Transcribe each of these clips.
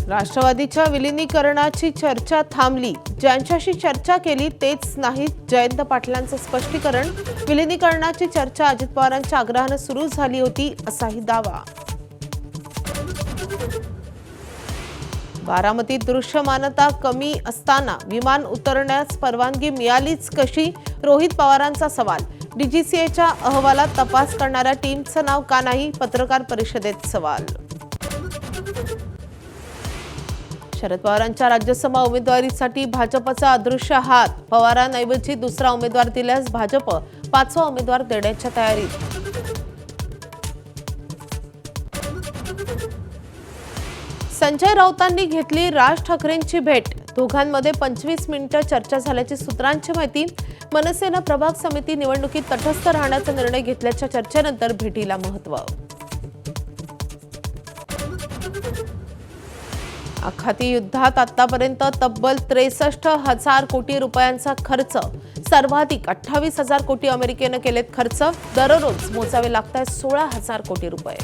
राष्ट्रवादीच्या विलिनीकरणाची चर्चा थांबली. ज्यांच्याशी चर्चा केली तेच नाहीत. जयंत पाटलांचं स्पष्टीकरण. विलिनीकरणाची चर्चा अजित पवारांच्या आग्रहाने सुरू झाली होती असाही दावा. बारामतीत दृश्यमानता कमी असताना विमान उतरण्यास परवानगी मिळालीच कशी? रोहित पवारांचा सवाल. डीजीसीएच्या अहवालात तपास करणाऱ्या टीमचं नाव का नाही? पत्रकार परिषदेत सवाल. शरद पवारांच्या राज्यसभा उमेदवारीसाठी भाजपचा अदृश्य हात. पवारांऐवजी दुसरा उमेदवार दिल्यास भाजप 5वा उमेदवार देण्याच्या तयारीत. संजय राऊतांनी घेतली राज ठाकरेंची भेट. दोघांमध्ये 25 मिनिटं चर्चा झाल्याची सूत्रांची माहिती. मनसेनं प्रभाग समिती निवडणुकीत तटस्थ राहण्याचा निर्णय घेतल्याच्या चर्चेनंतर भेटीला महत्त्व. आखाती युद्धात आतापर्यंत तब्बल 63,000 कोटी रुपयांचा खर्च. सर्वाधिक 28,000 कोटी अमेरिकेनं केलेत खर्च. दररोज मोजावे लागतात 16,000 कोटी रुपये.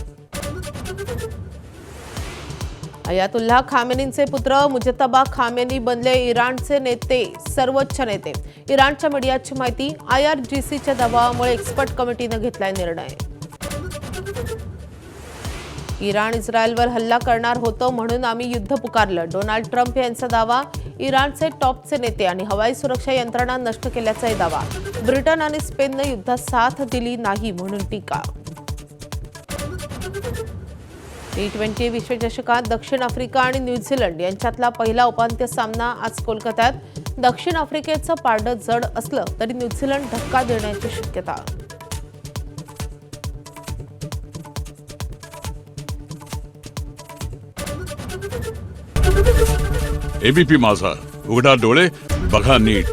अयातुल्लाह खामेनींचे पुत्र मुजतबा खामेनी बनले इराणचे नेते, सर्वोच्च नेते. इराणच्या मीडियाची माहिती. IRGCच्या दबावामुळे एक्सपर्ट कमिटीनं घेतलाय निर्णय. इराण इस्रायलवर हल्ला करणार होतं म्हणून आम्ही युद्ध पुकारलं. डोनाल्ड ट्रम्प यांचा दावा. इराणचे टॉपचे नेते आणि हवाई सुरक्षा यंत्रणा नष्ट केल्याचाही दावा. ब्रिटन आणि स्पेननं युद्धात साथ दिली नाही म्हणून टीका. T20 विश्वचषकात दक्षिण आफ्रिका आणि न्यूझीलंड यांच्यातला पहिला उपांत्य सामना आज कोलकात्यात. दक्षिण आफ्रिकेचं पारडं जड असलं तरी न्यूझीलंड धक्का देण्याची शक्यता. एबीपी माझा, उघडा डोळे बघा नीट.